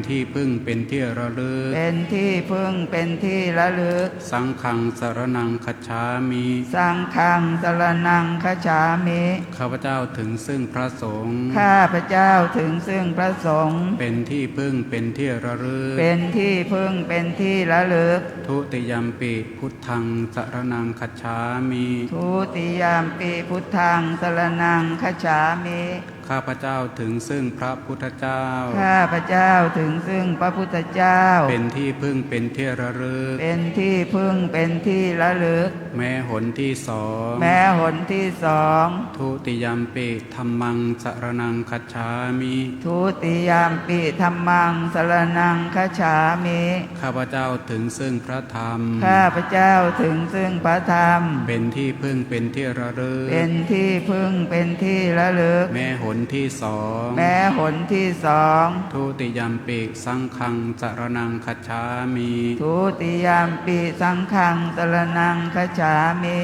ที่พึ่งเป็นที่ระลึกเป็นที่พึ่งเป็นที่ระลึกสังฆังสรณังคัจฉามิสังฆังสรณังคัจฉามิข้าพเจ้าถึงซึ่งพระสงฆ์ข้าพเจ้าถึงซึ่งพระสงฆ์เป็นที่พึ่งเป็นที่ระลึกเป็นที่พึ่งเป็นที่ระลึกทุติยัมปิพุทธังสรณังคัจฉามิทุติยามปิพุทธังสรณังคัจฉามิข้าพเจ้าถึงซึ่งพระพุทธเจ้าข้าพเจ้าถึงซึ่งพระพุทธเจ้าเป็นที่พึ่งเป็นที่ระลึกเป็นที่พึ่งเป็นที่ระลึกแม้หนที่สองแม้หนที่สองทุติยัมปิธัมมังสรณังคัจฉามิทุติยามปิธัมมังสรณังคัจฉามิข้าพเจ้าถึงซึ่งพระธรรมข้าพเจ้าถึงซึ่งพระธรรมเป็นที่พึ่งเป็นที่ระลึกเป็นที่พึ่งเป็นที่ระลึกแม้หนที่สองแม้หนที่สองทุติยัมปิสังฆังสรณังคัจฉามิทุติยามปิสังฆังสรณังคัจฉามิ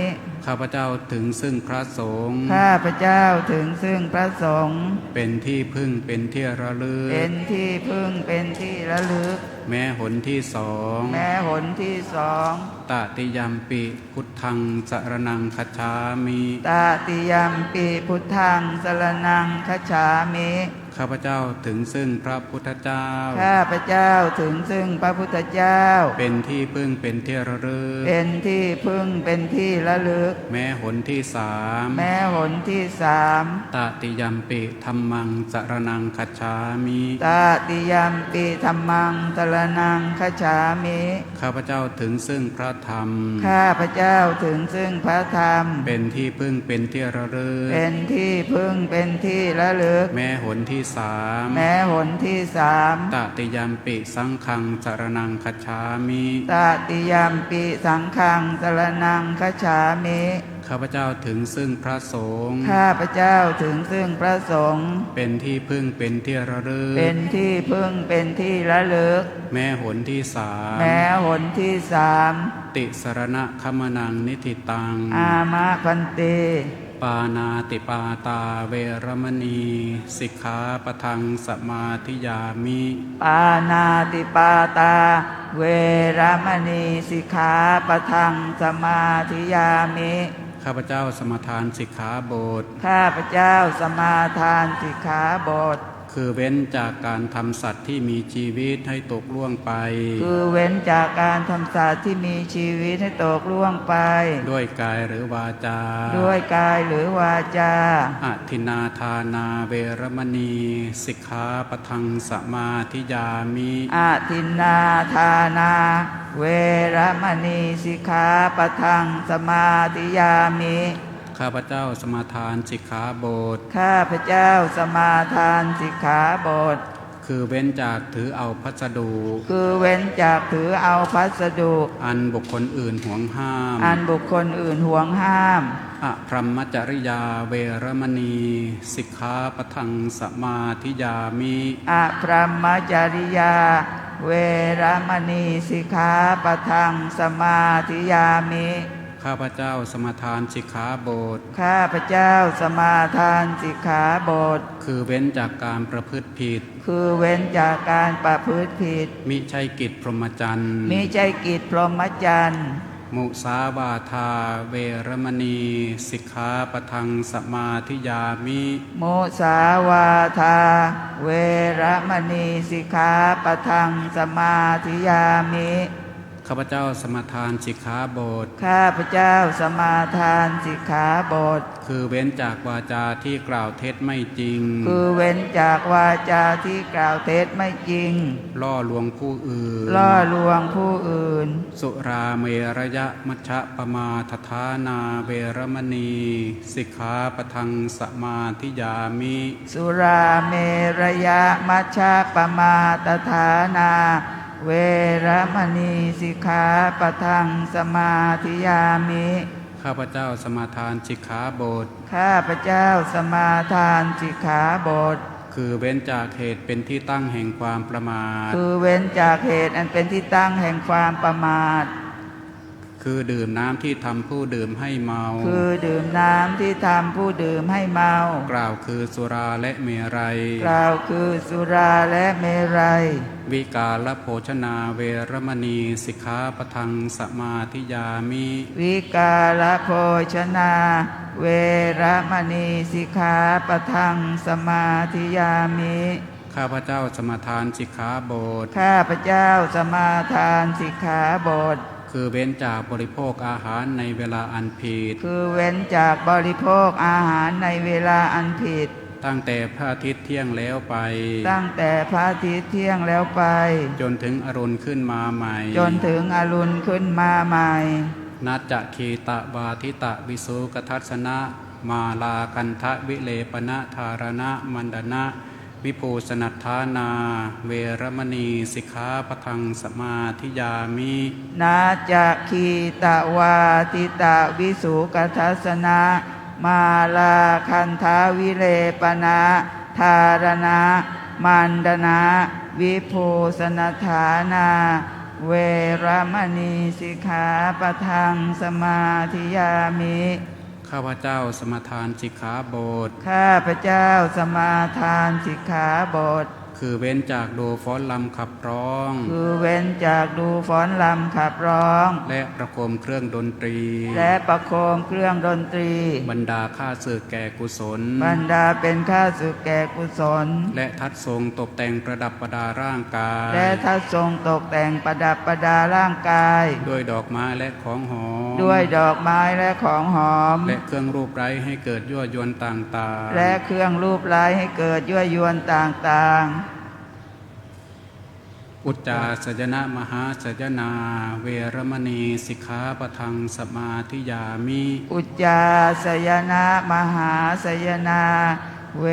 ข้าพเจ้าถึงซึ่งพระสงฆ์ข้าพเจ้าถึงซึ่งพระสงฆ์เป็นที่พึ่งเป็นที่ระลึกเป็นที่พึ่งเป็นที่ระลึกแม้หนที่สองแม้หนที่สองตติยัมปิพุทธังสรณังคัจฉามิตติยามปิพุทธังสรณังคัจฉามิข้าพเจ้าถึงซึ่งพระพุทธเจ้าข้าพเจ้าถึงซึ่งพระพุทธเจ้าเป็นที่พึ่งเป็นที่ระลึกเป็นที่พึ่งเป็นที่ระลึกแม้หนที่สามแม้หนที่สามตติยัมปิธัมมังสรณังคัจฉามิตติยามปิธัมมังสรณังคัจฉามิข้าพเจ้าถึงซึ่งพระธรรมข้าพเจ้าถึงซึ่งพระธรรมเป็นที่พึ่งเป็นที่ระลึกเป็นที่พึ่งเป็นที่ระลึกแม้หนที่สามแม้หนที่สามตติยัมปิสังฆังสรณังคัจฉามิตติยามปิสังฆังสรณังคัจฉามิข้าพเจ้าถึงซึ่งพระสงฆ์ข้าพเจ้าถึงซึ่งพระสงฆ์เป็นที่พึ่งเป็นที่ระลึกเป็นที่พึ่งเป็นที่ระลึกแม้หนที่สามแม้หนที่สามติสรณะคัมนังนิธิตังอามะพันเตปานาติปาตาเวรมณีสิกขาปทังสมาธิยามิปานาติปาตาเวรมณีสิกขาปทังสมาธิยามิข้าพเจ้าสมาทานสิกขาบทข้าพเจ้าสมาทานสิกขาบทคือเว้นจากการทำสัตว์ที่มีชีวิตให้ตกล่วงไปคือเว้นจากการทำสัตว์ที่มีชีวิตให้ตกล่วงไปด้วยกายหรือวาจาด้วยกายหรือวาจาอทินนาทานาเวรมณีสิกขาปทังสมาธิยามิอทินนาทานาเวรมณีสิกขาปทังสมาธิยามิข้าพเจ้าสมาทานสิกขาบทข้าพเจ้าสมาทานสิกขาบทคือเว้นจากถือเอาพัสดุคือเว้นจากถือเอาพัสดุอันบุคคลอื่นห่วงห้ามอันบุคคลอื่นห่วงห้ามอพรหมจริยาเวรมณีสิกขาปทังสมาธิยามิอพรหมจริยาเวรมณีสิกขาปทังสมาธิยามิข้าพเจ้าสมาทานสิกขาบทข้าพเจ้าสมาทานสิกขาบทคือเว้นจากการประพฤติผิดคือเว้นจากการประพฤติผิดมิใช่กิจพรหมจรรย์มิใช่กิจพรหมจรรย์มุสาวาทาเวรมณีสิกขาปทังสมาธิยามิมุสาวาทาเวรมณีสิกขาปทังสมาธิยามิข้าพเจ้าสมาทานสิกขาบทข้าพเจ้าสมาทานสิกขาบทคือเว้นจากวาจาที่กล่าวเท็จไม่จริงคือเว้นจากวาจาที่กล่าวเท็จไม่จริงล่อลวงผู้อื่นล่อลวงผู้อื่นสุราเมรยะมัชฌะปมาทฐานาเวรมณีสิกขาปทังสมาธิยามิสุราเมรยะมัชฌะปมาทฐานาเวรมณีสิกขาปทังสมาธิยามิข้าพเจ้าสมาทานสิกขาบทข้าพเจ้าสมาทานสิกขาบทคือเว้นจากเหตุเป็นที่ตั้งแห่งความประมาทคือเว้นจากเหตุอันเป็นที่ตั้งแห่งความประมาท คือดื่มน้ำที่ทำผู้ดื่มให้เมา คือดื่มน้ำที่ทำผู้ดื่มให้เมา กล่าวคือสุราและเมรัย กล่าวคือสุราและเมรัย วิกาลโภชนาเวรมณีสิกขาปะทังสมาธิยามิ วิกาลโภชนา เวรมณีสิกขาปะทังสมาธิยามิ ข้าพเจ้าสมาทานสิกขาบท ข้าพเจ้าสมาทานสิกขาบท คือเว้นจากบริโภคอาหารในเวลาอันผิด คือเว้นจากบริโภคอาหารในเวลาอันผิด ตั้งแต่พระอาทิตย์เที่ยงแล้วไป ตั้งแต่พระอาทิตย์เที่ยงแล้วไป จนถึงอรุณขึ้นมาใหม่ จนถึงอรุณขึ้นมาใหม่ นัจจะคีตะวาทิตะวิสุกทัสนะมาลากันทะวิเลปนะธารณะมันดนะวิภูสนัทธานา เวรมณีสิกขาปะทังสมาธิยามิ นาจะคีตะวาติตะวิสุกทัสนะมาลาคันทาวิเลปนะธารณะมันดนะวิภูสนัฐานา เวรมณีสิกขาปะทังสมาธิยามิ ข้าพเจ้าสมาทานสิกขาบท ข้าพเจ้าสมาทานสิกขาบท คือเว้นจากดูฟ้อนลำขับร้อง คือเว้นจากดูฟ้อนลำขับร้อง และประโคมเครื่องดนตรี และประโคมเครื่องดนตรี บรรดาข้าศึกแก่กุศล บรรดาเป็นข้าศึกแก่กุศล และทัดทรงตกแต่งประดับประดาร่างกาย และทัดทรงตกแต่งประดับประดาร่างกาย ด้วยดอกไม้และของหอม ด้วยดอกไม้และของหอม และเครื่องรูปไร้ให้เกิดยั่วยวนต่างๆ และเครื่องรูปร้ายให้เกิดยั่วยวนต่างๆ อุจจาสยนะมหาสยนา เวรมณีสิกขาปะทังสมาธิยามิ อุจจาสยนะมหาสยนา เว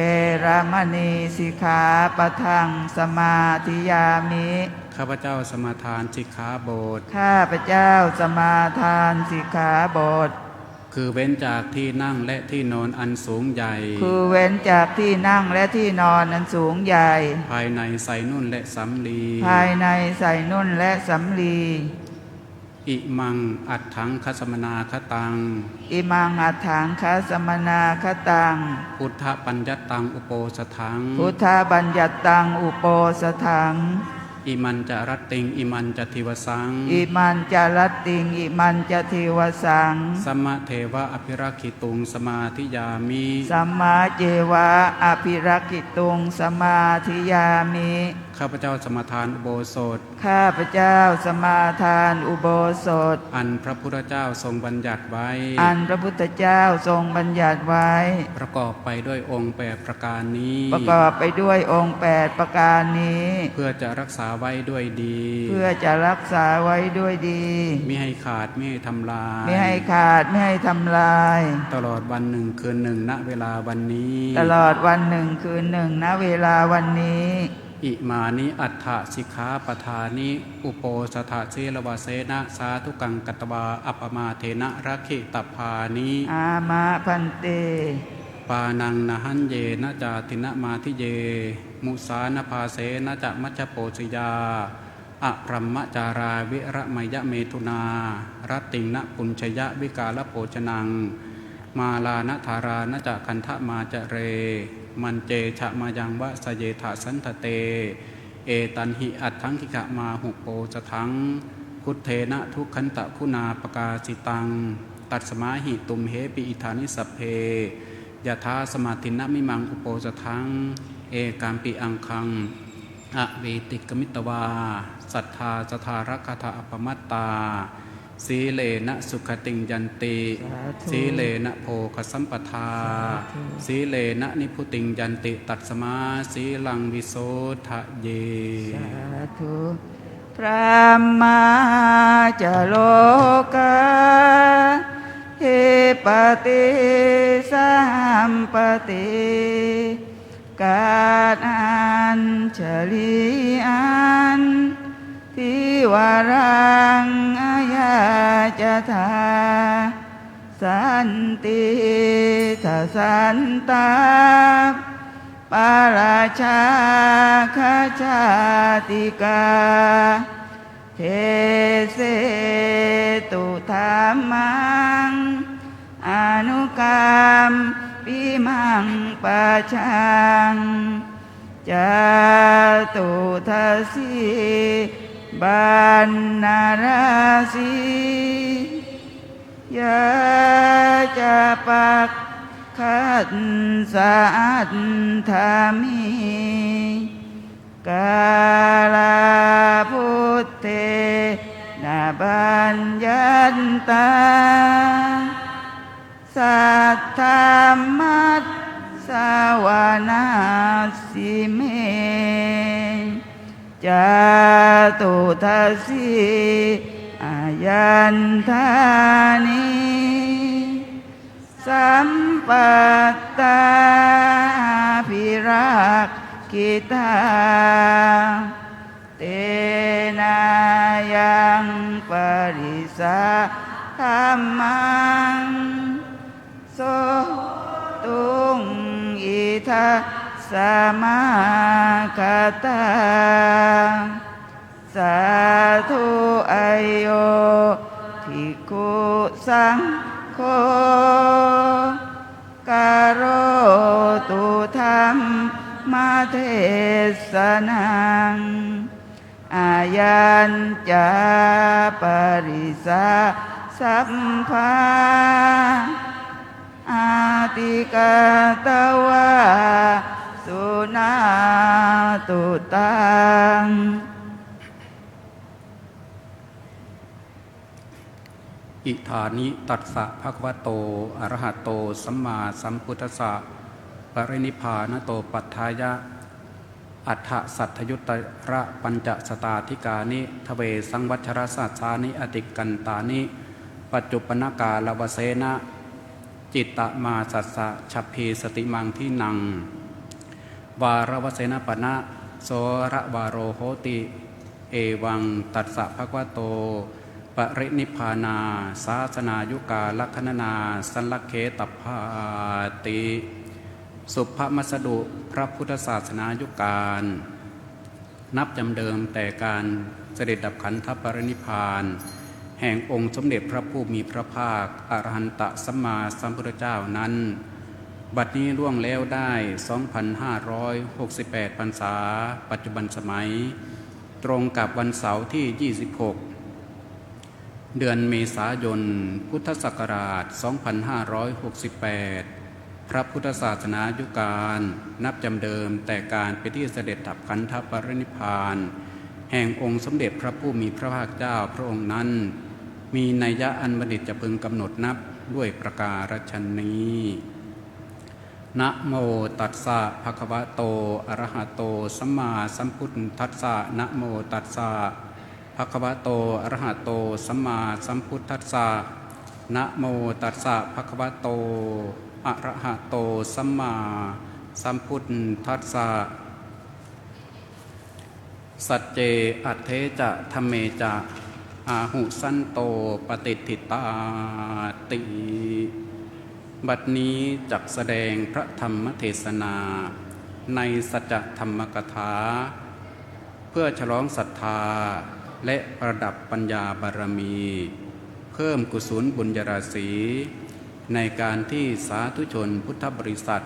รมณีสิกขาปะทังสมาธิยามิ ข้าพเจ้าสมาทานสิกขาบท ข้าพเจ้าสมาทานสิกขาบท คือเว้นจากที่นั่งและที่นอนอันสูงใหญ่ คือเว้นจากที่นั่งและที่นอนอันสูงใหญ่ ภายในใส่นุ่นและสำลี ภายในใส่นุ่นและสำลี อิมังอัดถังคสมนาคตัง อิมังอัฏฐังคสมนาคตัง พุทธปัญญตังอุโปสถัง พุทธบัญญัตตังอุโปสถัง อิมันจะรัตติงอิมันจะทิวสัง อิมันจะรัตติงอิมันจะทิวสัง สัมมาเทวะอภิรักขิตุงสมาธิยามิ สัมมาเจวะอภิรักขิตุงสมาธิยามิ ข้าพเจ้าสมาทานอุโบสถ ข้าพเจ้าสมาทานอุโบสถ อันพระพุทธเจ้าทรงบัญญัติไว้ อันพระพุทธเจ้าทรงบัญญัติไว้ ประกอบไปด้วยองค์แปดประการนี้ ประกอบไปด้วยองค์8ประการนี้ เพื่อจะรักษาไว้ด้วยดี เพื่อจะรักษาไว้ด้วยดี มิให้ขาดมิให้ทำลาย ไม่ให้ขาดไม่ให้ทำลาย ตลอดวันหนึ่งคืนหนึ่งณเวลาวันนี้ ตลอดวันหนึ่งคืนหนึ่งณเวลาวันนี้ อิมานิอัฏฐสิกขาปทานิอุโปสถะเสลวเสนะสาธุกังกัตวาอัปปมาเทนะรักขิตพานิ อามะพันเต ปานังนะหันเยนะจาตินะมาทิเย มุสานภาเสนะจะมัชฌโปชยาอะพรหมจาราวิระมยะเมตุนารัตติงนะปุญชยะวิกาลโภชนัง มาลานะธารานะจะคันทะมาจะเร มันเจฉะมายังวะสเยถาสันทเต เอตันหิอัตถังคิกะมาหุโปจะทังพุทเทนะทุกขันตะคุณาปกาสิตัง ตัดสมาหิตุมเหปิอิธานิสัพเพยะทาสมาธินะมิมังอุโปจะทัง เอกามปิอังคังอเวติกมิตวาสัทธาสถารคถาอปมัตตาสีเลนะสุขติงยันติ สาธุ สีเลนะโภคสัมปทา สีเลนะนิพุติงยันติตัดสมาสีลังวิโสทะเย สาธุพระมาจะโลกาเฮปติสัมปติการอันเฉลีอันที่วารังอายาจะทาสันติทสันตาปาราชาคชาติกา เทเสตุธรรมังอนุกรรมปิมังปัจฉังจาตุทัสสีบานนาราสียาจะปักขัดสะอัตถามิกาลาพุทเทนาบัญญันตาสัทธามัสสวนาสิเมจาตุทัสสีอายันธานิสัมปัตตาภิรักขิตาเตนายังปริสาธัมมังโสตุงอิทัสสมาคตาสาธุอโยทิคุสังโฆการโรตุธัมมาเทศนังอายัญจาปริสาสัพพาอาติกาตวาสุนาตุตังอิธานิตัสสะภะคะวะโตอะระหะโตสัมมาสัมพุทธัสสะปรินิพพานโตปัฏฐายะอัฏฐสัทธยุตระปัญจสตาธิกานิทเวสังวัชรสัสสานิอติกันตานิปัจจุปนกาลวเสนะจิตตมาสัสสะฉัพพีสติมังที่นังวารวเสนะปนะโสระวาโรโหติเอวังตัสสะภะคะวะโตปรินิพพานาศาสนายุกาลัคขณนาสันลักเขตัพพาติสุภมัสดุพระพุทธศาสนายุกาลนับจำเดิมแต่การเสด็จดับขันธปรินิพพานแห่งองค์สมเด็จพระผู้มีพระภาคอรหันตสัมมาสัมพุทธเจ้านั้นบัดนี้ล่วงแล้วได้ 2,568 พรรษาปัจจุบันสมัยตรงกับวันเสาร์ที่ 26 เดือนเมษายนพุทธศักราช 2568 พระพุทธศาสนายุกาลนับจำเดิมแต่การไปที่เสด็จดับขันธปรินิพพานแห่งองค์สมเด็จพระผู้มีพระภาคเจ้าพระองค์นั้นมีนัยยะอันบัณฑิตจะพึงกำหนดนับด้วยประการฉนี้นะโมตัสสะภะคะวะโตอะระหะโตสัมมาสัมพุทธัสสะนะโมตัสสะภะคะวะโตอะระหะโตสัมมาสัมพุทธัสสะนะโมตัสสะภะคะวะโตอะระหะโตสัมมาสัมพุทธัสสะสัจเจอัตเถจะธัมเมจะอาหุสันโตปฏิทิตาติบัดนี้จักแสดงพระธรรมเทศนาในสัจธรรมกถาเพื่อฉลองศรัทธาและประดับปัญญาบารมีเพิ่มกุศลบุญญาราศีในการที่สาธุชนพุทธบริษัท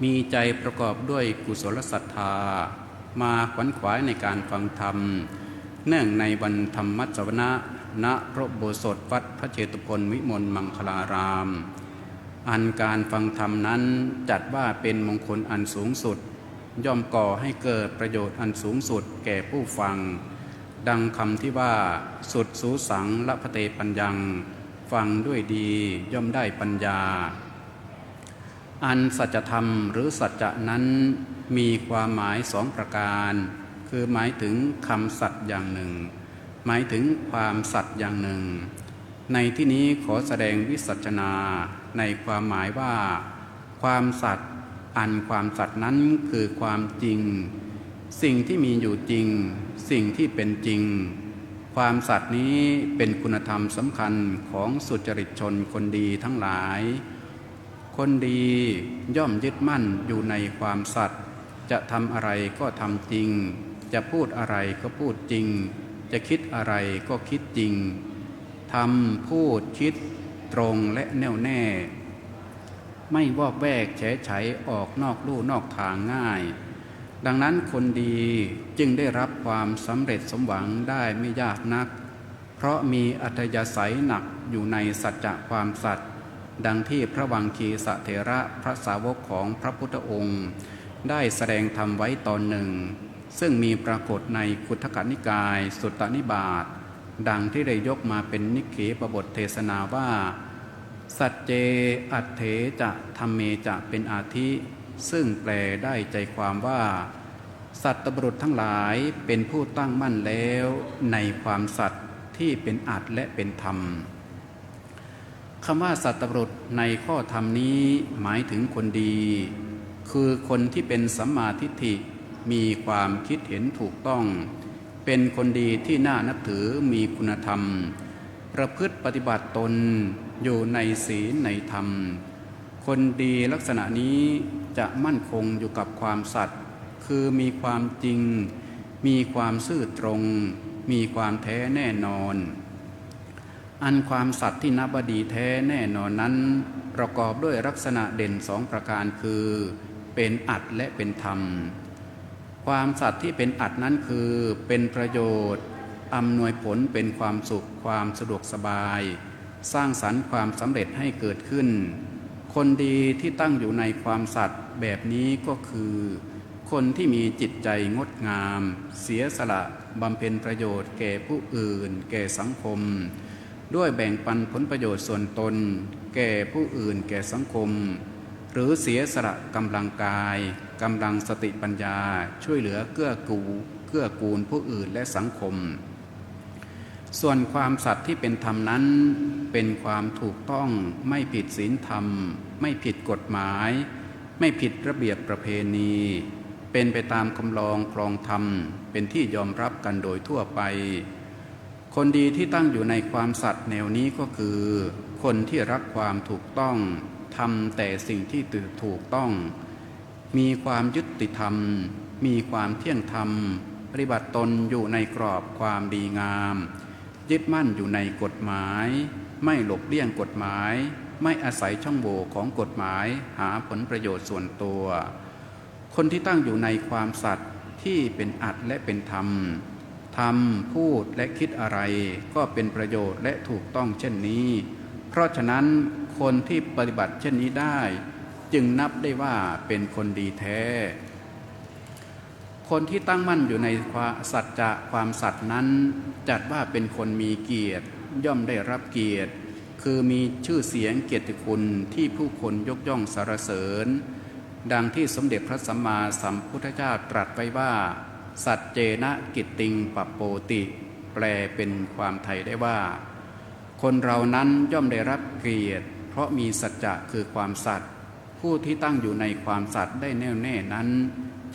มีใจประกอบด้วยกุศลศรัทธามาขวนขวายในการฟังธรรมเนื่องในวันธรรมสวนะณพระอุโบสถวัดพระเชตุพนวิมลมังคลารามอันการฟังธรรมนั้นจัดว่าเป็นมงคลอันสูงสุดย่อมก่อให้เกิดประโยชน์อันสูงสุดแก่ผู้ฟังดังคำที่ว่าสุดสูสังละพะเตปัญญังฟังด้วยดีย่อมได้ปัญญาอันสัจธรรมหรือสัจจะนั้นมีความหมายสองประการคือหมายถึงคำสัตย์อย่างหนึ่งหมายถึงความสัตย์อย่างหนึ่งในที่นี้ขอแสดงวิสัชนาในความหมายว่าความสัตย์อันความสัตย์นั้นคือความจริงสิ่งที่มีอยู่จริงสิ่งที่เป็นจริงความสัตย์นี้เป็นคุณธรรมสำคัญของสุจริตชนคนดีทั้งหลายคนดีย่อมยึดมั่นอยู่ในความสัตย์จะทำอะไรก็ทำจริงจะพูดอะไรก็พูดจริง จะคิดอะไรก็คิดจริงทำพูดคิดตรงและแน่วแน่ไม่วอกแวกแฉไฉออกนอกลู่นอกทางง่ายดังนั้นคนดีจึงได้รับความสำเร็จสมหวังได้ไม่ยากนักเพราะมีอัธยาศัยหนักอยู่ในสัจจะความสัตย์ดังที่พระวังคีสเถระพระสาวกของพระพุทธองค์ได้แสดงธรรมไว้ตอนหนึ่งซึ่งมีปรากฏในคุถกนิกายสุตตนิบาตดังที่ได้ยกมาเป็นนิเคปบทเทศนาว่าสัจเจอัตเถจะธัมเมจะเป็นอาทิซึ่งแปลได้ใจความว่าสัตตบุรุษทั้งหลายเป็นผู้ตั้งมั่นแล้วในความสัตย์ที่เป็นอัตและเป็นธรรมคำว่าสัตตบุรุษในข้อธรรมนี้หมายถึงคนดีคือคนที่เป็นสัมมาทิฏฐิมีความคิดเห็นถูกต้องเป็นคนดีที่น่านับถือมีคุณธรรมประพฤติปฏิบัติตนอยู่ในศีลในธรรมคนดีลักษณะนี้จะมั่นคงอยู่กับความสัตย์คือมีความจริงมีความซื่อตรงมีความแท้แน่นอนอันความสัตย์ที่นับว่าดีแท้แน่นอนนั้นประกอบด้วยลักษณะเด่นสองประการคือเป็นอัตและเป็นธรรมความสัตย์ที่เป็นอัตนั้นคือเป็นประโยชน์อำนวยผลเป็นความสุขความสะดวกสบายสร้างสรรค์ความสำเร็จให้เกิดขึ้นคนดีที่ตั้งอยู่ในความสัตย์แบบนี้ก็คือคนที่มีจิตใจงดงามเสียสละบำเพ็ญประโยชน์แก่ผู้อื่นแก่สังคมด้วยแบ่งปันผลประโยชน์ส่วนตนแก่ผู้อื่นแก่สังคมหรือเสียสละกำลังกายกำลังสติปัญญาช่วยเหลือเกื้อกูลผู้อื่นและสังคมส่วนความสัตย์ที่เป็นธรรมนั้นเป็นความถูกต้องไม่ผิดศีลธรรมไม่ผิดกฎหมายไม่ผิดระเบียบประเพณีเป็นไปตามคำลองครองธรรมเป็นที่ยอมรับกันโดยทั่วไปคนดีที่ตั้งอยู่ในความสัตย์แนวนี้ก็คือคนที่รักความถูกต้องทำแต่สิ่งที่ถูกต้องมีความยุติธรรมมีความเที่ยงธรรมปฏิบัติตนอยู่ในกรอบความดีงามยึดมั่นอยู่ในกฎหมายไม่หลบเลี่ยงกฎหมายไม่อาศัยช่องโหว่ของกฎหมายหาผลประโยชน์ส่วนตัวคนที่ตั้งอยู่ในความสัตย์ที่เป็นอัตและเป็นธรรมทำพูดและคิดอะไรก็เป็นประโยชน์และถูกต้องเช่นนี้เพราะฉะนั้นคนที่ปฏิบัติเช่นนี้ได้จึงนับได้ว่าเป็นคนดีแท้คนที่ตั้งมั่นอยู่ในสัจจะความสัตย์นั้นจัดว่าเป็นคนมีเกียรติย่อมได้รับเกียรติคือมีชื่อเสียงเกียรติคุณที่ผู้คนยกย่องสรรเสริญดังที่สมเด็จพระสัมมาสัมพุทธเจ้าตรัสไว้ว่าสัจเจนะกิตติงปัปโปติแปลเป็นความไทยได้ว่าคนเรานั้นย่อมได้รับเกียรติเพราะมีสัจจะคือความสัตย์ผู้ที่ตั้งอยู่ในความสัตย์ได้แน่วแน่นั้น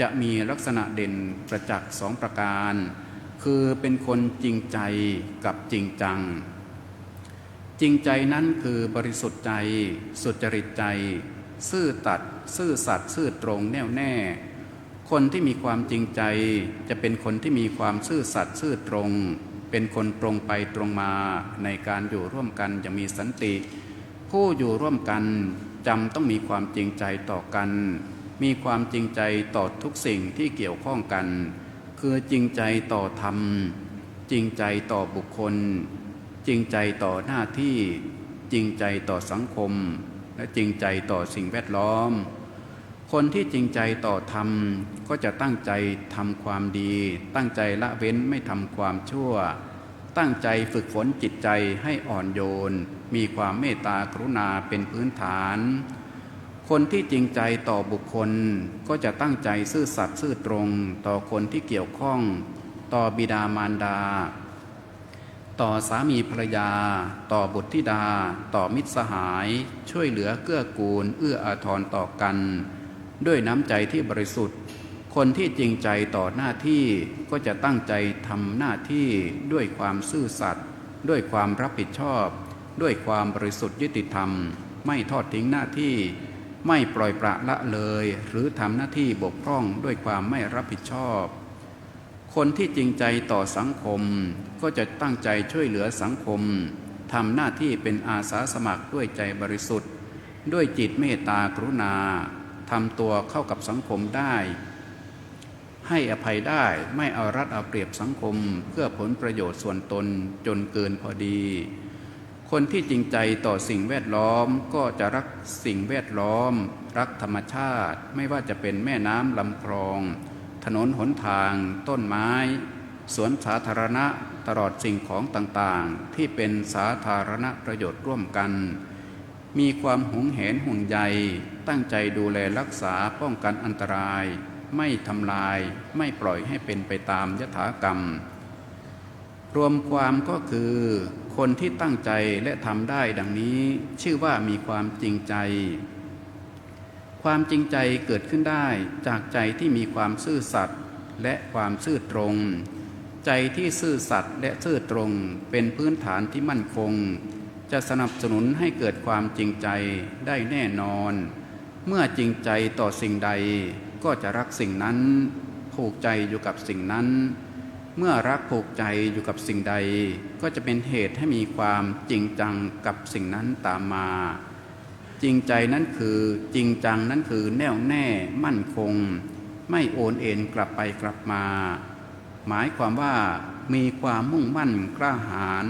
จะมีลักษณะเด่นประจักษ์สองประการคือเป็นคนจริงใจกับจริงจังจริงใจนั้นคือบริสุทธิ์ใจสุจริตใจซื่อสัตย์ซื่อตรงแน่วแน่คนที่มีความจริงใจจะเป็นคนที่มีความซื่อสัตย์ซื่อตรงเป็นคนตรงไปตรงมาในการอยู่ร่วมกันอย่างมีสันติผู้อยู่ร่วมกันจำต้องมีความจริงใจต่อกันมีความจริงใจต่อทุกสิ่งที่เกี่ยวข้องกันคือจริงใจต่อธรรมจริงใจต่อบุคคลจริงใจต่อหน้าที่จริงใจต่อสังคมและจริงใจต่อสิ่งแวดล้อมคนที่จริงใจต่อธรรมก็จะตั้งใจทำความดีตั้งใจละเว้นไม่ทำความชั่วตั้งใจฝึกฝนจิตใจให้อ่อนโยนมีความเมตตากรุณาเป็นพื้นฐานคนที่จริงใจต่อบุคคลก็จะตั้งใจซื่อสัตย์ซื่อตรงต่อคนที่เกี่ยวข้องต่อบิดามารดาต่อสามีภรรยาต่อบุตรธิดาต่อมิตรสหายช่วยเหลือเกื้อกูลเอื้ออาทรต่อกันด้วยน้ำใจที่บริสุทธิ์คนที่จริงใจต่อหน้าที่ก็จะตั้งใจทำหน้าที่ด้วยความซื่อสัตย์ด้วยความรับผิดชอบด้วยความบริสุทธิ์ยุติธรรมไม่ทอดทิ้งหน้าที่ไม่ปล่อยปละละเลยหรือทำหน้าที่บกพร่องด้วยความไม่รับผิดชอบค คนที่จริงใจต่อสังคมก็จะตั้งใจช่วยเหลือสังคมทำหน้าที่เป็นอาสาสมัครด้วยใจบริสุทธิ์ด้วยจิตเมตตากรุณาทำตัวเข้ากับสังคมได้ให้อภัยได้ไม่เอารัดเอาเปรียบสังคมเพื่อผลประโยชน์ส่วนตนจนเกินพอดีคนที่จริงใจต่อสิ่งแวดล้อมก็จะรักสิ่งแวดล้อมรักธรรมชาติไม่ว่าจะเป็นแม่น้ำลำคลองถนนหนทางต้นไม้สวนสาธารณะตลอดสิ่งของต่างๆที่เป็นสาธารณประโยชน์ร่วมกันมีความหวงแหนห่วงใยตั้งใจดูแลรักษาป้องกันอันตรายไม่ทำลายไม่ปล่อยให้เป็นไปตามยถากรรมรวมความก็คือคนที่ตั้งใจและทำได้ดังนี้ชื่อว่ามีความจริงใจความจริงใจเกิดขึ้นได้จากใจที่มีความซื่อสัตย์และความซื่อตรงใจที่ซื่อสัตย์และซื่อตรงเป็นพื้นฐานที่มั่นคงจะสนับสนุนให้เกิดความจริงใจได้แน่นอนเมื่อจริงใจต่อสิ่งใดก็จะรักสิ่งนั้นผูกใจอยู่กับสิ่งนั้นเมื่อรักผูกใจอยู่กับสิ่งใดก็จะเป็นเหตุให้มีความจริงจังกับสิ่งนั้นตามมาจริงใจนั้นคือจริงจังนั้นคือแน่วแน่มั่นคงไม่โอนเอ็นกลับไปกลับมาหมายความว่ามีความมุ่งมั่นกล้าหาญ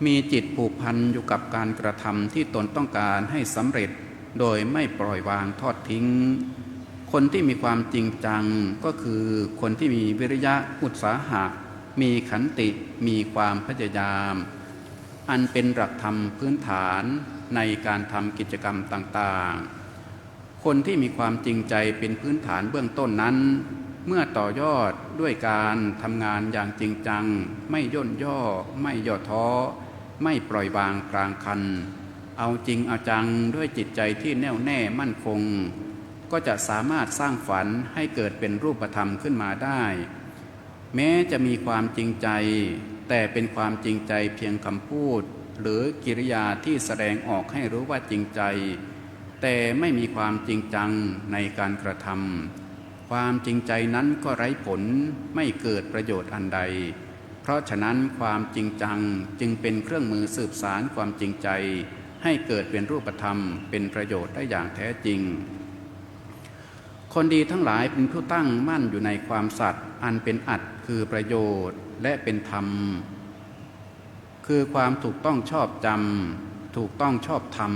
มีจิตผูกพันอยู่กับการกระทำที่ตนต้องการให้สำเร็จโดยไม่ปล่อยวางทอดทิ้งคนที่มีความจริงจังก็คือคนที่มีวิริยะอุตสาหะมีขันติมีความพยายามอันเป็นหลักธรรมพื้นฐานในการทำกิจกรรมต่างๆคนที่มีความจริงใจเป็นพื้นฐานเบื้องต้นนั้นเมื่อต่อยอดด้วยการทำงานอย่างจริงจังไม่ย่นย่อไม่ย่อท้อไม่ปล่อยวางกลางคันเอาจริงเอาจังด้วยจิตใจที่แน่วแน่มั่นคงก็จะสามารถสร้างฝันให้เกิดเป็นรูปธรรมขึ้นมาได้แม้จะมีความจริงใจแต่เป็นความจริงใจเพียงคำพูดหรือกิริยาที่แสดงออกให้รู้ว่าจริงใจแต่ไม่มีความจริงจังในการกระทำความจริงใจนั้นก็ไร้ผลไม่เกิดประโยชน์อันใดเพราะฉะนั้นความจริงจังจึงเป็นเครื่องมือสืบสานความจริงใจให้เกิดเป็นรูปธรรมเป็นประโยชน์ได้อย่างแท้จริงคนดีทั้งหลายเป็นผู้ตั้งมั่นอยู่ในความสัตย์อันเป็นอัตคือประโยชน์และเป็นธรรมคือความถูกต้องชอบจำถูกต้องชอบธรรม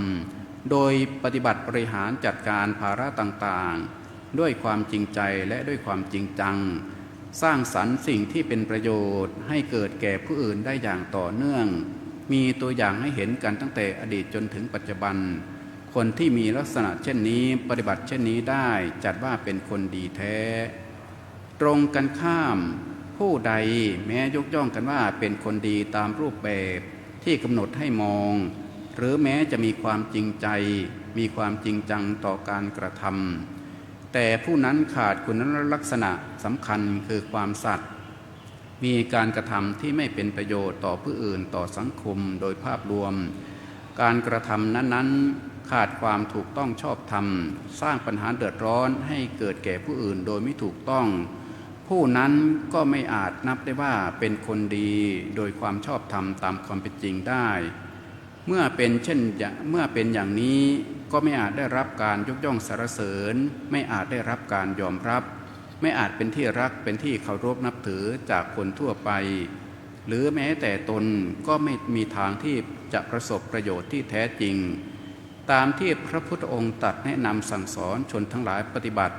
โดยปฏิบัติบริหารจัดการภาระต่างๆด้วยความจริงใจและด้วยความจริงจังสร้างสรรค์สิ่งที่เป็นประโยชน์ให้เกิดแก่ผู้อื่นได้อย่างต่อเนื่องมีตัวอย่างให้เห็นกันตั้งแต่อดีตจนถึงปัจจุบันคนที่มีลักษณะเช่นนี้ปฏิบัติเช่นนี้ได้จัดว่าเป็นคนดีแท้ตรงกันข้ามผู้ใดแม้ยกย่องกันว่าเป็นคนดีตามรูปแบบที่กำหนดให้มองหรือแม้จะมีความจริงใจมีความจริงจังต่อการกระทำแต่ผู้นั้นขาดคุณลักษณะสำคัญคือความสัตย์มีการกระทำที่ไม่เป็นประโยชน์ต่อผู้อื่นต่อสังคมโดยภาพรวมการกระทำนั้นๆขาดความถูกต้องชอบธรรมสร้างปัญหาเดือดร้อนให้เกิดแก่ผู้อื่นโดยไม่ถูกต้องผู้นั้นก็ไม่อาจนับได้ว่าเป็นคนดีโดยความชอบธรรมตามความเป็นจริงได้เมื่อเป็นอย่างนี้ก็ไม่อาจได้รับการยกย่องสรรเสริญไม่อาจได้รับการยอมรับไม่อาจเป็นที่รักเป็นที่เคารพนับถือจากคนทั่วไปหรือแม้แต่ตนก็ไม่มีทางที่จะประสบประโยชน์ที่แท้จริงตามที่พระพุทธองค์ตรัสแนะนำสั่งสอนชนทั้งหลายปฏิบัติ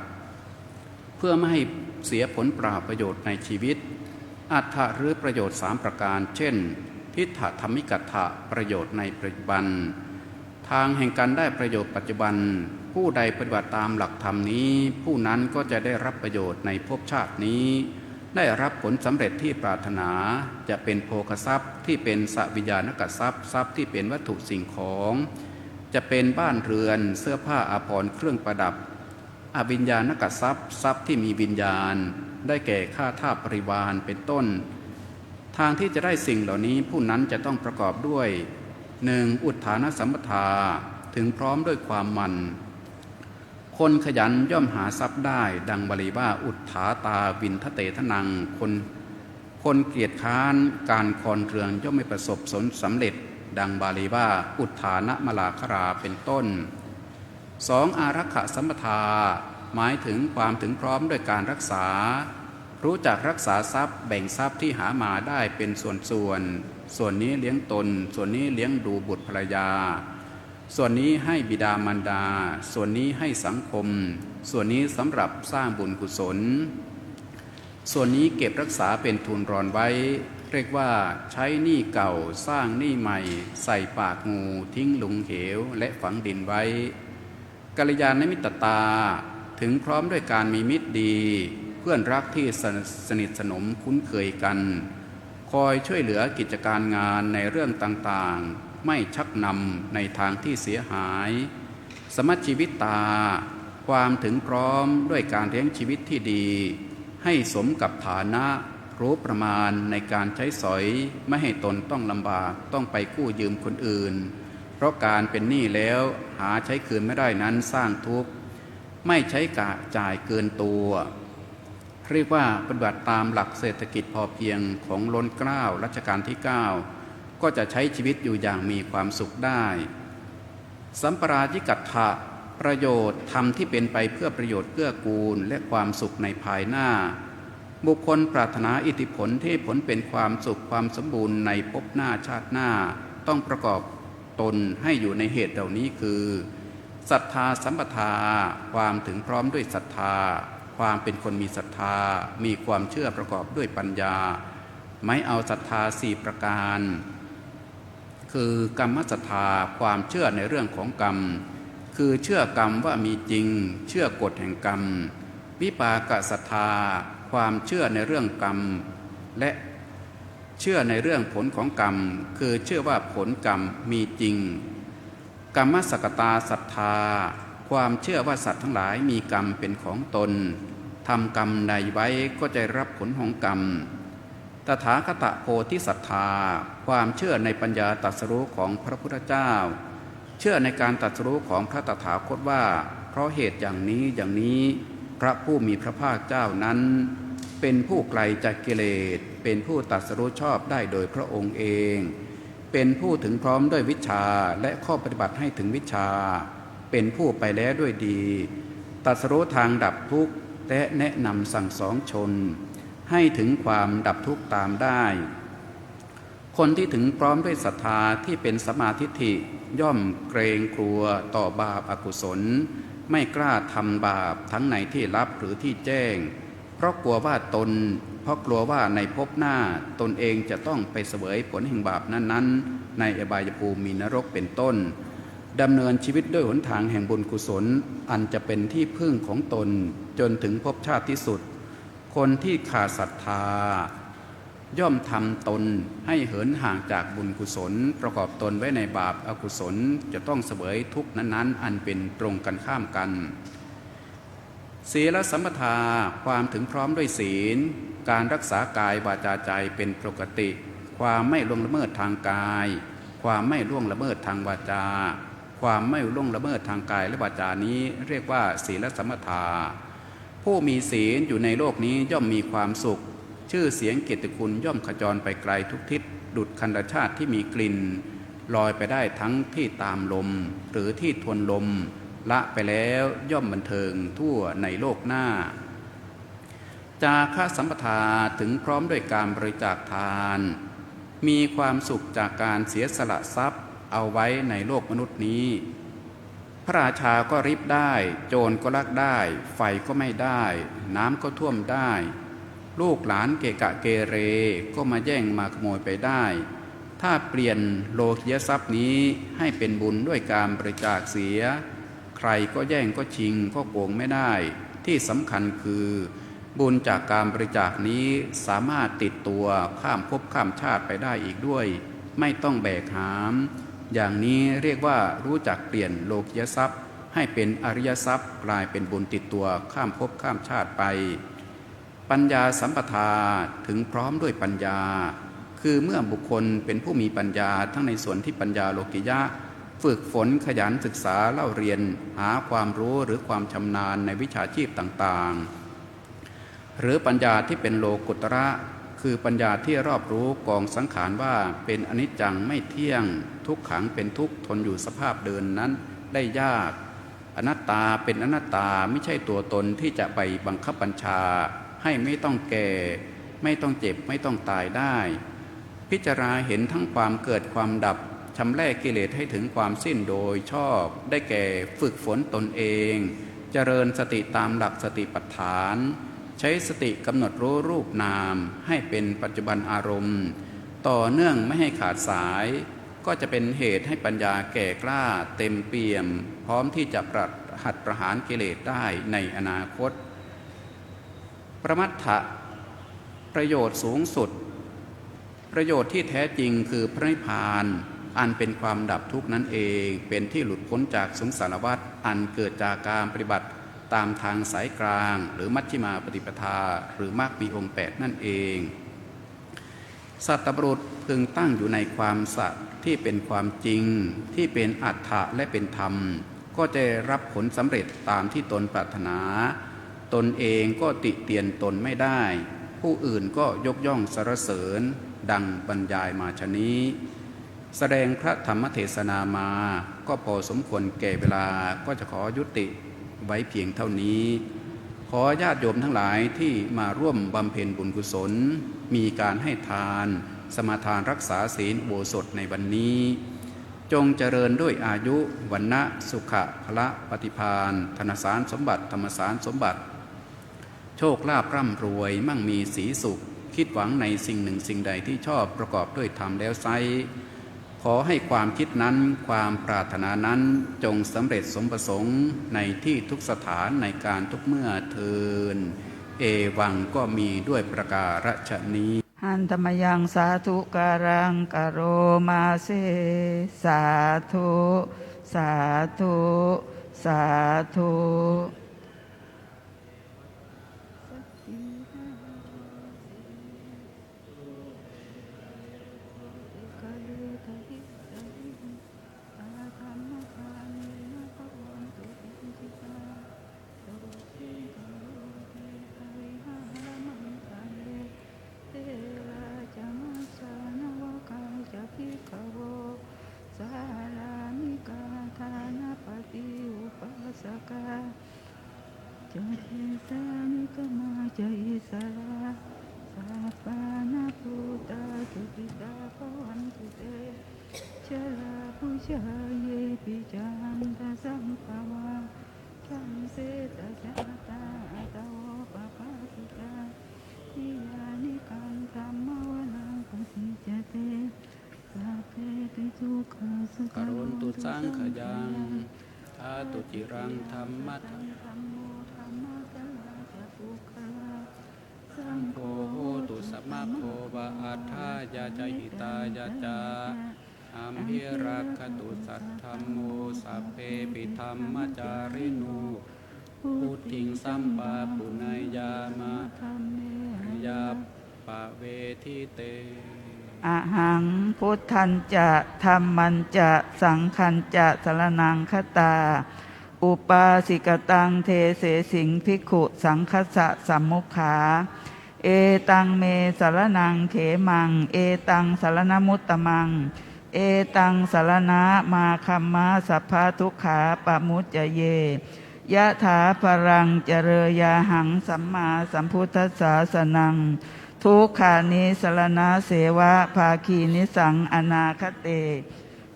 เพื่อไม่ให้เสียผลเปล่าประโยชน์ในชีวิตอัตถะหรือประโยชน์3ประการเช่นทิฏฐธรรมิกัตถะประโยชน์ในปัจจุบันทางแห่งการได้ประโยชน์ปัจจุบันผู้ใดปฏิบัติตามหลักธรรมนี้ผู้นั้นก็จะได้รับประโยชน์ในภพชาตินี้ได้รับผลสำเร็จที่ปรารถนาจะเป็นโภคทรัพย์ที่เป็นสวิญญาณกทรัพย์ทรัพย์ที่เป็นวัตถุสิ่งของจะเป็นบ้านเรือนเสื้อผ้าอาภรณ์เครื่องประดับอวิญญาณกทรัพย์ทรัพย์ที่มีวิญญาณได้แก่ข้าทาสบริวารเป็นต้นทางที่จะได้สิ่งเหล่านี้ผู้นั้นจะต้องประกอบด้วย 1. อุทธานสัมปทาถึงพร้อมด้วยความมัน คนขยันย่อมหาทรัพย์ได้ดังบาลีว่าอุทธาตาวินทเตทนังคนเกียจค้านการคอนเรืองย่อมไม่ประสบผลสำเร็จดังบาลีว่าอุทธานะมลาคราเป็นต้น 2. อารักขสัมปทาหมายถึงความถึงพร้อมด้วยการรักษารู้จักรักษาทรัพย์แบ่งทรัพย์ที่หามาได้เป็นส่วนนี้เลี้ยงตนส่วนนี้เลี้ยงดูบุตรภรรยาส่วนนี้ให้บิดามารดาส่วนนี้ให้สังคมส่วนนี้สำหรับสร้างบุญกุศลส่วนนี้เก็บรักษาเป็นทุนรอนไว้เรียกว่าใช้หนี้เก่าสร้างหนี้ใหม่ใส่ปากงูทิ้งหลุมเหวและฝังดินไว้กัลยาณมิตรตาถึงพร้อมด้วยการมีมิตรดีเพื่อนรักที่สนิทสนมคุ้นเคยกันคอยช่วยเหลือกิจการงานในเรื่องต่างๆไม่ชักนำในทางที่เสียหายสมัชชีวิตตาความถึงพร้อมด้วยการเลี้ยงชีวิตที่ดีให้สมกับฐานะรู้ประมาณในการใช้สอยไม่ให้ตนต้องลำบากต้องไปกู้ยืมคนอื่นเพราะการเป็นหนี้แล้วหาใช้คืนไม่ได้นั้นสร้างทุกข์ไม่ใช้จ่ายเกินตัวเรียกว่าปฏิบัติตามหลักเศรษฐกิจพอเพียงของล้นเกล้ารัชกาลที่ 9ก็จะใช้ชีวิตอยู่อย่างมีความสุขได้สัมปรายิกัตถะประโยชน์ธรรมที่เป็นไปเพื่อประโยชน์เกื้อกูลและความสุขในภายหน้าบุคคลปรารถนาอิทธิผลที่ผลเป็นความสุขความสมบูรณ์ในภพหน้าชาติหน้าต้องประกอบตนให้อยู่ในเหตุเหล่านี้คือศรัทธาสัมปทาความถึงพร้อมด้วยศรัทธาความเป็นคนมีศรัทธามีความเชื่อประกอบด้วยปัญญาไม่เอาศรัทธา4ประการคือกรรมศรัทธาความเชื่อในเรื่องของกรรมคือเชื่อกรรมว่ามีจริงเชื่อกฎแห่งกรรมวิปากศรัทธาความเชื่อในเรื่องกรรมและเชื่อในเรื่องผลของกรรมคือเชื่อว่าผลกรรมมีจริงกรรมสกตาศรัทธาความเชื่อว่าสัตว์ทั้งหลายมีกรรมเป็นของตนทำกรรมใดไว้ก็จะรับผลของกรรมตถาคตโพธิศรัทธาความเชื่อในปัญญาตรัสรู้ของพระพุทธเจ้าเชื่อในการตรัสรู้ของพระตถาคตว่าเพราะเหตุอย่างนี้พระผู้มีพระภาคเจ้านั้นเป็นผู้ไกลจากกิเลสเป็นผู้ตรัสรู้ชอบได้โดยพระองค์เองเป็นผู้ถึงพร้อมด้วยวิชาและข้อปฏิบัติให้ถึงวิชาเป็นผู้ไปแล้วด้วยดีตรัสรู้ทางดับทุกข์และแนะนำสั่งสอนชนให้ถึงความดับทุกข์ตามได้คนที่ถึงพร้อมด้วยศรัทธาที่เป็นสัมมาทิฏฐิย่อมเกรงกลัวต่อบาปอกุศลไม่กล้าทำบาปทั้งในที่ลับหรือที่แจ้งเพราะกลัวว่าในภพหน้าตนเองจะต้องไปเสวยผลแห่งบาปนั้นๆในอบายภูมิมีนรกเป็นต้นดำเนินชีวิตด้วยหนทางแห่งบุญกุศลอันจะเป็นที่พึ่งของตนจนถึงภพชาติที่สุดคนที่ขาดศรัทธาย่อมทำตนให้เหินห่างจากบุญกุศลประกอบตนไว้ในบาปอกุศลจะต้องเสวยทุกข์นั้นๆอันเป็นตรงกันข้ามกันศีลสัมปทาความถึงพร้อมด้วยศีลการรักษากายวาจาใจเป็นปกติความไม่ล่วงละเมิดทางกายความไม่ล่วงละเมิดทางวาจาความไม่ล่วงละเมิดทางกายและวาจานี้เรียกว่าศีลสัมปทาผู้มีศีลอยู่ในโลกนี้ย่อมมีความสุขชื่อเสียงเกียรติคุณย่อมขจรไปไกลทุกทิศดุจคันธชาติที่มีกลิ่นลอยไปได้ทั้งที่ตามลมหรือที่ทวนลมละไปแล้วย่อมบันเทิงทั่วในโลกหน้าจาคะสัมปทาถึงพร้อมด้วยการบริจาคทานมีความสุขจากการเสียสละทรัพย์เอาไว้ในโลกมนุษย์นี้พระราชาก็ริบได้โจรก็ลักได้ไฟก็ไม่ได้น้ำก็ท่วมได้ลูกหลานเกะกะเกเรก็มาแย่งมาขโมยไปได้ถ้าเปลี่ยนโลกียทรัพย์นี้ให้เป็นบุญด้วยการบริจาคเสียใครก็แย่งก็ชิงก็โกงไม่ได้ที่สำคัญคือบุญจากการบริจาคนี้สามารถติดตัวข้ามภพข้ามชาติไปได้อีกด้วยไม่ต้องแบกหามอย่างนี้เรียกว่ารู้จักเปลี่ยนโลกียทรัพย์ให้เป็นอริยทรัพย์กลายเป็นบุญติดตัวข้ามภพข้ามชาติไปปัญญาสัมปทาถึงพร้อมด้วยปัญญาคือเมื่อบุคคลเป็นผู้มีปัญญาทั้งในส่วนที่ปัญญาโลกิยะ ฝึกฝนขยันศึกษาเล่าเรียนหาความรู้หรือความชำนาญในวิชาชีพต่างๆหรือปัญญาที่เป็นโลกุตระคือปัญญาที่รอบรู้กองสังขารว่าเป็นอนิจจังไม่เที่ยงทุกขังเป็นทุกข์ทนอยู่สภาพเดินนั้นได้ยากอนัตตาเป็นอนัตตาไม่ใช่ตัวตนที่จะไปบังคับบัญชาให้ไม่ต้องแก่ไม่ต้องเจ็บไม่ต้องตายได้พิจารณาเห็นทั้งความเกิดความดับชำระกิเลสให้ถึงความสิ้นโดยชอบได้แก่ฝึกฝนตนเองเจริญสติตามหลักสติปัฏฐานใช้สติกำหนดรู้รูปนามให้เป็นปัจจุบันอารมณ์ต่อเนื่องไม่ให้ขาดสายก็จะเป็นเหตุให้ปัญญาแก่กล้าเต็มเปี่ยมพร้อมที่จะหัดประหารกิเลสได้ในอนาคตประมัตถะประโยชน์สูงสุดประโยชน์ที่แท้จริงคือพระนิพพานอันเป็นความดับทุกข์นั่นเองเป็นที่หลุดพ้นจากสงสารวัฏอันเกิดจากการปฏิบัติตามทางสายกลางหรือมัชฌิมาปฏิปทาหรือมรรคมีองค์8นั่นเองสัตตบุรุษพึงตั้งอยู่ในความสัตย์ที่เป็นความจริงที่เป็นอัตถะและเป็นธรรมก็จะรับผลสำเร็จตามที่ตนปรารถนาตนเองก็ติเตียนตนไม่ได้ผู้อื่นก็ยกย่องสรรเสริญดังบรรยายมาชนี้แสดงพระธรรมเทศนามาก็พอสมควรแก่เวลาก็จะขอยุติไว้เพียงเท่านี้ขอญาติโยมทั้งหลายที่มาร่วมบำเพ็ญบุญกุศลมีการให้ทานสมาทานรักษาศีลอุโบสถในวันนี้จงเจริญด้วยอายุวรรณะสุขะพละปฏิภาณธนสารสมบัติธรรมสารสมบัติโชคลาภร่ำรวยมั่งมีสีสุขคิดหวังในสิ่งหนึ่งสิ่งใดที่ชอบประกอบด้วยธรรมแล้วไซขอให้ความคิดนั้นความปรารถนานั้นจงสำเร็จสมประสงค์ในที่ทุกสถานในการทุกเมื่อเทินเอวังก็มีด้วยประการฉนี้หันธรรมยังสาธุการังกโรมาเสสาธุสาธุสาธุจติสานิกมาจอิสาสัพพานาภูตาสุขิตาภวันตุเตชลาภุชาเยปิจันทสัมภวาคัมเสตชะตาตโวปปาสิกานิยานิกังธัมมวนังปฏิจเตสัพเพติทุกขสุกโรนตุสังขยังอาตุจิรังธรรมะสังโฆโหตุสัมมาโภวะอัฏฐายาจหิตายาจาอัมหิรักขตุสัทธัมโมสัพเพปิธัมมจาริโนพุทธิงสัมปะปุณยามะยาปะเวทิเตอะหังพุทธันจะธัมมันจะสังฆันจะสรณังคตาอุปาสิกตังเทเสสิงภิกขุสังคัสสะสัมมุขา เอตังเมสรนังเขมังเอตังสรณมุตตมังเอตังสรณะมาคัมมะสัพพะทุกขาปะมุจจเยยะถาภรังเจริยาหังสัมมาสัมพุทธัสสะสนังทุกขานิสรณะเสวะภาคีนิสังอนาคเต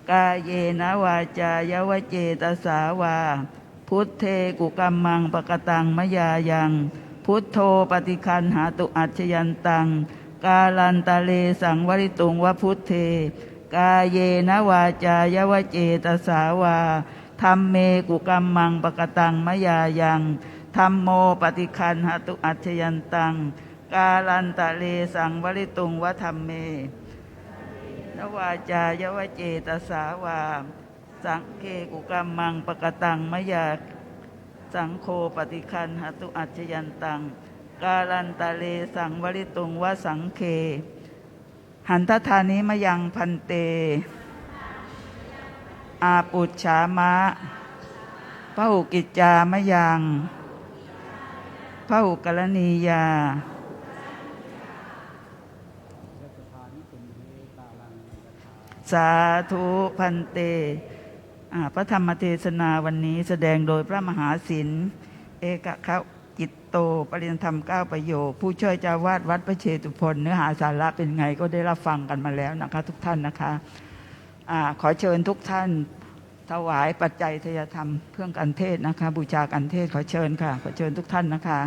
กาเยนะวาจายวเจตสาวาพุทเทกุกัมมังปกตังมยายังพุทโธปฏิคันหาตุอัจฉยันตังกาลันตะเลสังวริตุงวพุทเทกาเยนะวาจายวเจตสาวาธัมเมกุกัมมังปกตังมยายังธัมโมปฏิคันหาตุอัจฉยันตังกาลันตะเลสังวริตุงวธัมเมนวาจายวเจตสาวาสังเคกุกัมมังปกตังมยาสังโฆปฏิคันหตุอัจฉยันตังกาลันตะเลสังวริตุงวสังเคหันทธานิมยังพันเต อาปุจฉามะพหุกิจจามะยังพหุกรณียาสาธุพันเตพระธรรมเทศนาวันนี้แสดงโดยพระมหาศิลป์เอกขกิตโตปริยธรรม9ประโยคผู้ช่วยเจ้าวาดวัดพระเชตุพนเนื้อหาสาระเป็นไงก็ได้รับฟังกันมาแล้วนะคะทุกท่านนะคะขอเชิญทุกท่านถวายปัจจัยทยธรรมเพื่อการเทศนะคะบูชาการเทศขอเชิญค่ะขอเชิญทุกท่านนะคะ